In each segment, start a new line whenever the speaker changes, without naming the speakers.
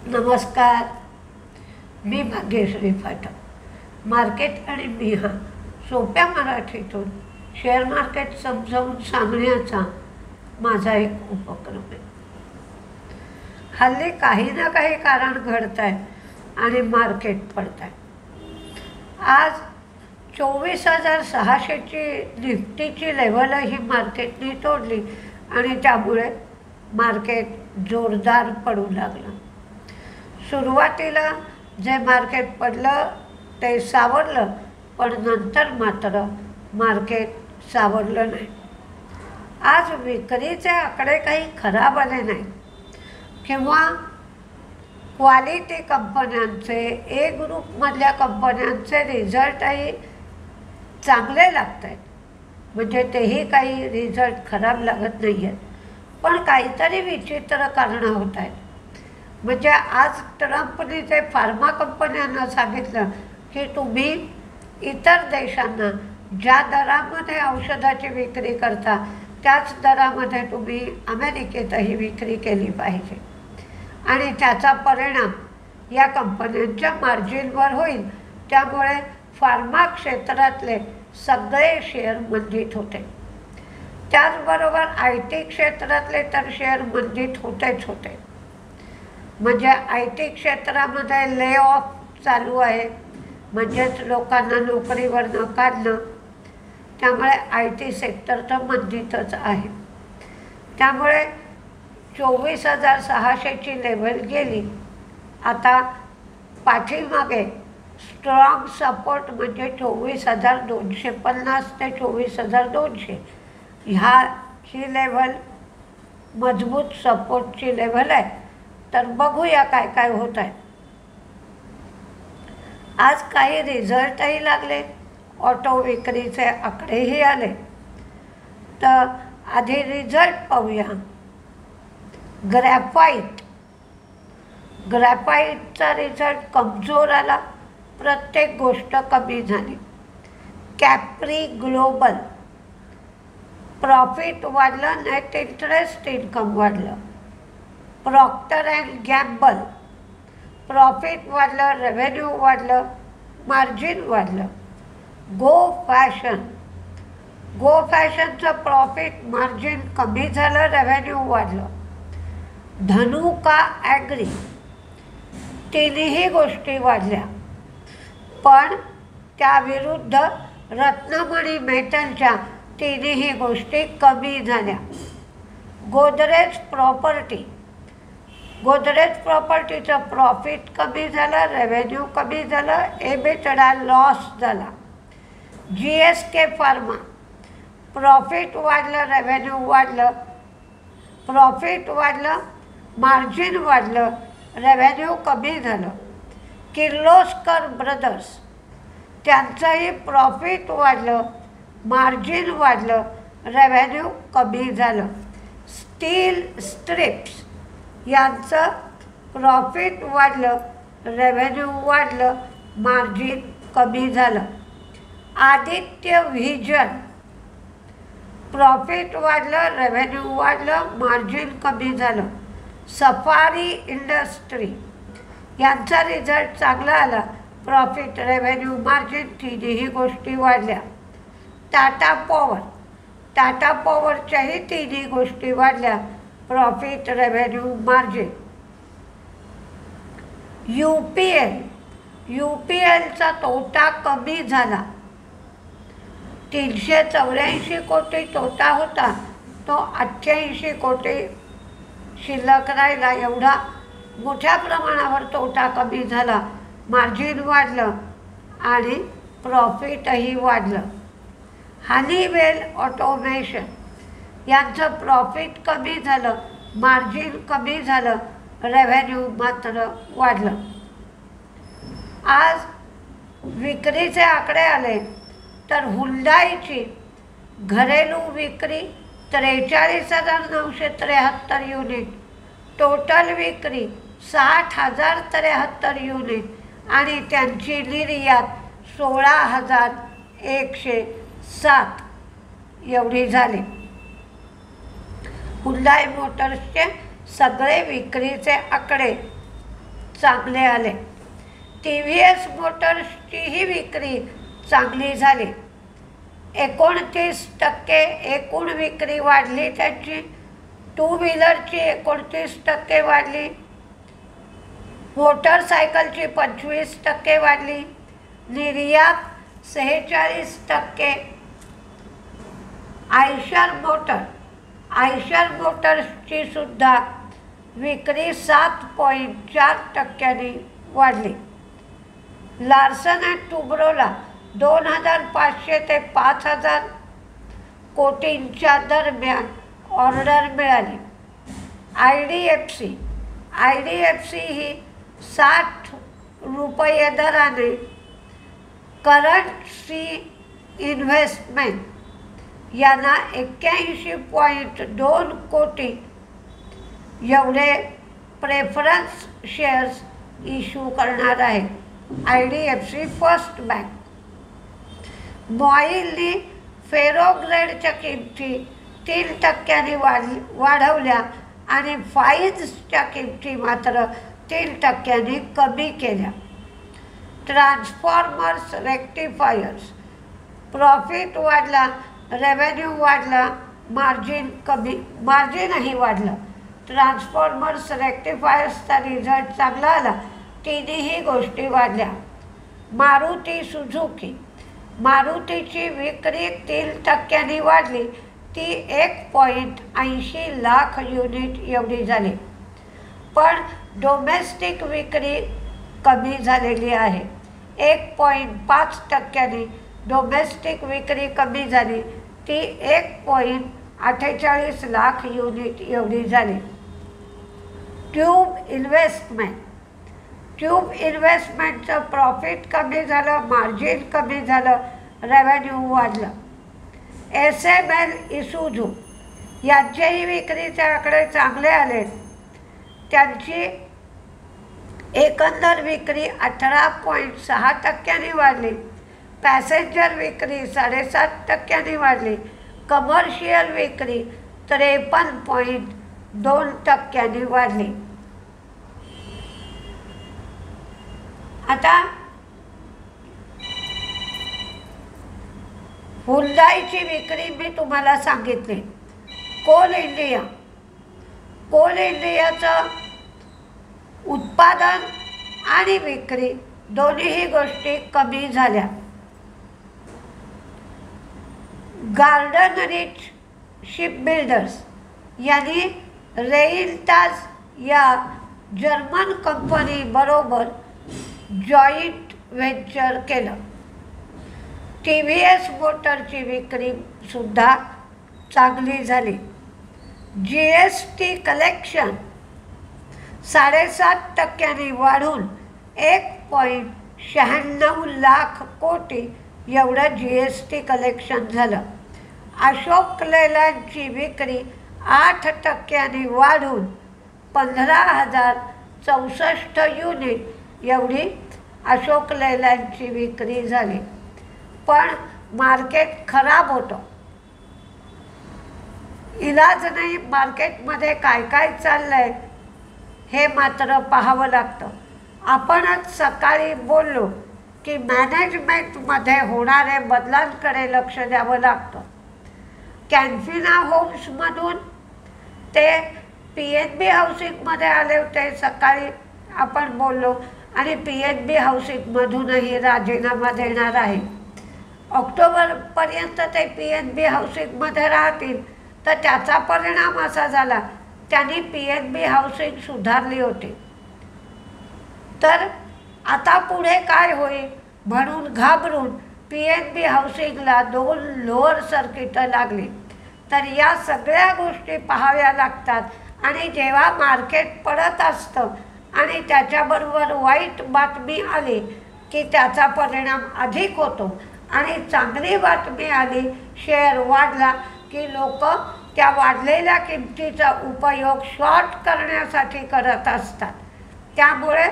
नमस्कार. मी भाग्यश्री फाटक. मार्केट आणि मी हा सोप्या मराठीतून शेअर मार्केट समजावून सांगण्याचा माझा एक उपक्रम आहे. हल्ली काही ना काही कारण घडत आहे आणि मार्केट पडत आहे. आज 24,600ची निफ्टीची लेवलही मार्केटने तोडली आणि त्यामुळे मार्केट जोरदार पडू लागलं. सुरुवातीला जे मार्केट पडलं ते सावरलं, पण नंतर मात्र मार्केट सावरलं नाही. आज विक्रीचे आकडे काही खराब आले नाही किंवा क्वालिटी कंपन्यांचे ए ग्रुपमधल्या कंपन्यांचे रिझल्टही चांगले लागत आहेत. म्हणजे तेही काही रिझल्ट खराब लागत नाही आहेत, पण काहीतरी विचित्र कारणं होत आहेत. म्हणजे आज ट्रम्पने ते फार्मा कंपन्यांना सांगितलं की तुम्ही इतर देशांना ज्या दरामध्ये औषधाची विक्री करता त्याच दरामध्ये तुम्ही अमेरिकेतही विक्री केली पाहिजे आणि त्याचा परिणाम या कंपन्यांच्या मार्जिनवर होईल. त्यामुळे फार्मा क्षेत्रातले सगळे शेअर मंदीत होते. त्याचबरोबर IT क्षेत्रातले तर शेअर मंदीत होतेच होते. म्हणजे IT क्षेत्रामध्ये ले ऑफ चालू आहे, म्हणजेच लोकांना नोकरीवरनं काढणं. त्यामुळे IT सेक्टर तर मंदीतच आहे. त्यामुळे 24,600ची लेवल गेली. आता पाठीमागे स्ट्रॉंग सपोर्ट म्हणजे 24,250 ते 24,200 ही लेवल मजबूत सपोर्टची लेवल आहे. तर बघूया काय काय होत आहे. आज काही रिझल्टही लागले, ऑटो विक्रीचे आकडेही आले. तर आधी रिझल्ट पाहूया. ग्रॅफाईटचा रिझल्ट कमजोर आला, प्रत्येक गोष्ट कमी झाली. कॅप्री ग्लोबल प्रॉफिट वाढलं, नेट इंटरेस्ट इन्कम वाढलं. प्रॉक्टर अँड गॅम्बल प्रॉफिट वाढलं, रेव्हेन्यू वाढलं, मार्जिन वाढलं. गो फॅशनचं प्रॉफिट मार्जिन कमी झालं, रेव्हेन्यू वाढलं. धनुका ॲग्री तिन्ही गोष्टी वाढल्या, पण त्याविरुद्ध रत्नमणी मेटलच्या तिन्ही गोष्टी कमी झाल्या. गोदरेज प्रॉपर्टीचं प्रॉफिट कमी झालं, रेव्हेन्यू कमी झालं, EBITDA लॉस झाला. GSK फार्मा प्रॉफिट वाढलं, रेव्हेन्यू वाढलं. प्रॉफिट वाढलं, मार्जिन वाढलं, रेव्हेन्यू कमी झालं. किर्लोस्कर ब्रदर्स त्यांचंही प्रॉफिट वाढलं, मार्जिन वाढलं, रेव्हेन्यू कमी झालं. स्टील स्ट्रिप्स यांचं प्रॉफिट वाढलं, रेव्हेन्यू वाढलं, मार्जिन कमी झालं. आदित्य व्हिजन प्रॉफिट वाढलं, रेव्हेन्यू वाढलं, मार्जिन कमी झालं. सफारी इंडस्ट्री यांचा रिझल्ट चांगला आला, प्रॉफिट, रेव्हेन्यू, मार्जिन तिन्ही गोष्टी वाढल्या. टाटा पॉवरच्याही तिन्ही गोष्टी वाढल्या, प्रॉफिट, रेव्हेन्यू, मार्जिन. UPLचा तोटा कमी झाला. 384 कोटी तोटा होता, तो 88 कोटी शिल्लक राहिला. एवढा मोठ्या प्रमाणावर तोटा कमी झाला, मार्जिन वाढलं आणि प्रॉफिटही वाढलं. हनीवेल ऑटोमेशन यांचं प्रॉफिट कमी झालं, मार्जिन कमी झालं, रेव्हेन्यू मात्र वाढलं. आज विक्रीचे आकडे आले तर हुंडाईची घरेलू विक्री 43,973 युनिट, टोटल विक्री 60,073 युनिट आणि त्यांची निर्यात 16,107 एवढी झाली. हुंडाई मोटर्सचे सगळे विक्रीचे आकडे चांगले आले. TVS मोटर्सचीही विक्री चांगली झाली. 29% एकूण विक्री वाढली त्याची. टू व्हीलरची 29% वाढली. मोटरसायकलची 25% वाढली. निर्यात 46%. आयशर मोटर्सची सुद्धा विक्री 7.4% वाढली. लार्सन अँड टुब्रोला 2,500 ते 5,000 कोटींच्या दरम्यान ऑर्डर मिळाली. IDFC ही 60 रुपये दराने करंसी इन्व्हेस्टमेंट यांना 81.2 कोटी एवढे प्रेफरन्स शेअर्स इश्यू करणार आहे. IDFC first bank. मॉईलनी फेरोग्रेडच्या किमती 3% वाढवल्या आणि फाईल्सच्या किमती मात्र 3% कमी केल्या. ट्रान्सफॉर्मर्स रेक्टिफायर्स प्रॉफिट वाढला, रेव्हेन्यू वाढला, मार्जिनही वाढलं. ट्रान्सफॉर्मर्स रेक्टिफायर्सचा रिझल्ट चांगला आला. तिन्ही गोष्टी वाढल्या. मारुतीची विक्री 3% वाढली. ती 1.80 लाख युनिट एवढी झाली. पण डोमेस्टिक विक्री कमी झालेली आहे. 1.5% डोमेस्टिक विक्री कमी झाली. ती 1.48 लाख युनिट एवढी झाली. ट्यूब इन्व्हेस्टमेंटचं प्रॉफिट कमी झालं, मार्जिन कमी झालं, रेव्हेन्यू वाढलं. SML इसूझू यांचेही विक्रीचे आकडे चांगले आले. त्यांची एकंदर विक्री 18.6% वाढली. पॅसेंजर विक्री 7.5% वाढली. कमर्शियल विक्री 53.2% वाढली. आता हुंडाईची विक्री मी तुम्हाला सांगितली. कोल इंडियाचं उत्पादन आणि विक्री दोन्हीही गोष्टी कमी झाल्या. गार्डन रिच शिपबिल्डर्स यांनी रेइलटाज या जर्मन कंपनीबरोबर जॉईंट व्हेंचर केलं. TVS मोटरची विक्री सुद्धा चांगली झाली. GST कलेक्शन 7.5% वाढून 1.96 लाख कोटी एवढं GST कलेक्शन झालं. अशोक लेलँडची विक्री 8% वाढून 15,064 युनिट एवढी अशोक लेलँडची विक्री झाली. पण मार्केट खराब होतं. इलाज नाही, मार्केटमध्ये काय काय चाललं आहे हे मात्र पाहावं लागतं. आपणच सकाळी बोललो की मॅनेजमेंटमध्ये होणाऱ्या बदलांकडे लक्ष द्यावं लागतं. कॅन्फिना होम्समधून ते PNB हाऊसिंगमध्ये आले होते. सकाळी आपण बोललो आणि PNB हाऊसिंगमधूनही राजीनामा देणार आहे. ऑक्टोबरपर्यंत ते PNB हाऊसिंगमध्ये राहतील. तर त्याचा परिणाम असा झाला, त्यांनी PNB हाऊसिंग सुधारली होती. तर आता पुढे काय होईल म्हणून घाबरून PNB हाऊसिंगला 2 लोअर सर्किटं लागली. तर या सगळ्या गोष्टी पाहाव्या लागतात. आणि जेव्हा मार्केट पडत असतं आणि त्याच्याबरोबर वाईट बातमी आली की त्याचा परिणाम अधिक होतो. आणि चांगली बातमी आली, शेअर वाढला की लोक त्या वाढलेल्या किमतीचा उपयोग शॉर्ट करण्यासाठी करत असतात. त्यामुळे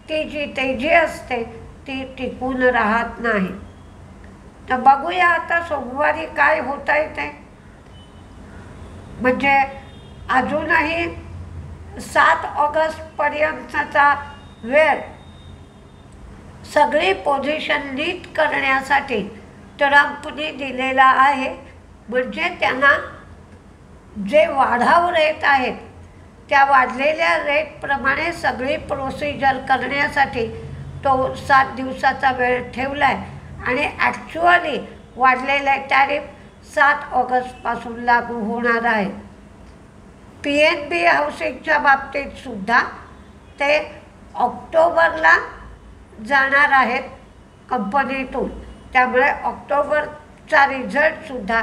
ती जी तेजी असते ती टिकून राहत नाही. तर बघूया आता सोमवारी काय होत आहे ते. म्हणजे अजूनही 7 ऑगस्टपर्यंतचा वेळ सगळी पोझिशन नीट करण्यासाठी ट्रम्पने दिलेला आहे. म्हणजे त्यांना जे वाढाव रेट आहेत त्या वाढलेल्या रेटप्रमाणे सगळी प्रोसिजर करण्यासाठी तो 7 दिवसाचा वेळ ठेवला आहे. आणि ॲक्च्युअली वाढलेला टॅरिफ 7 ऑगस्टपासून लागू होणार आहे. PNB हाऊसिंगच्या बाबतीतसुद्धा ते ऑक्टोबरला जाणार आहेत कंपनीतून. त्यामुळे ऑक्टोबरचा रिझल्टसुद्धा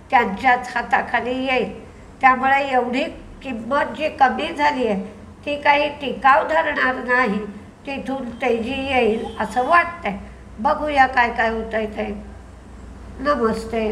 त्यांच्याच हाताखाली येईल. त्यामुळे एवढी किंमत जी कमी झाली आहे ती काही टिकाव धरणार नाही, तिथून तेजी येईल असं वाटतं आहे. बघूया काय काय होतं आहे ते. नमस्ते.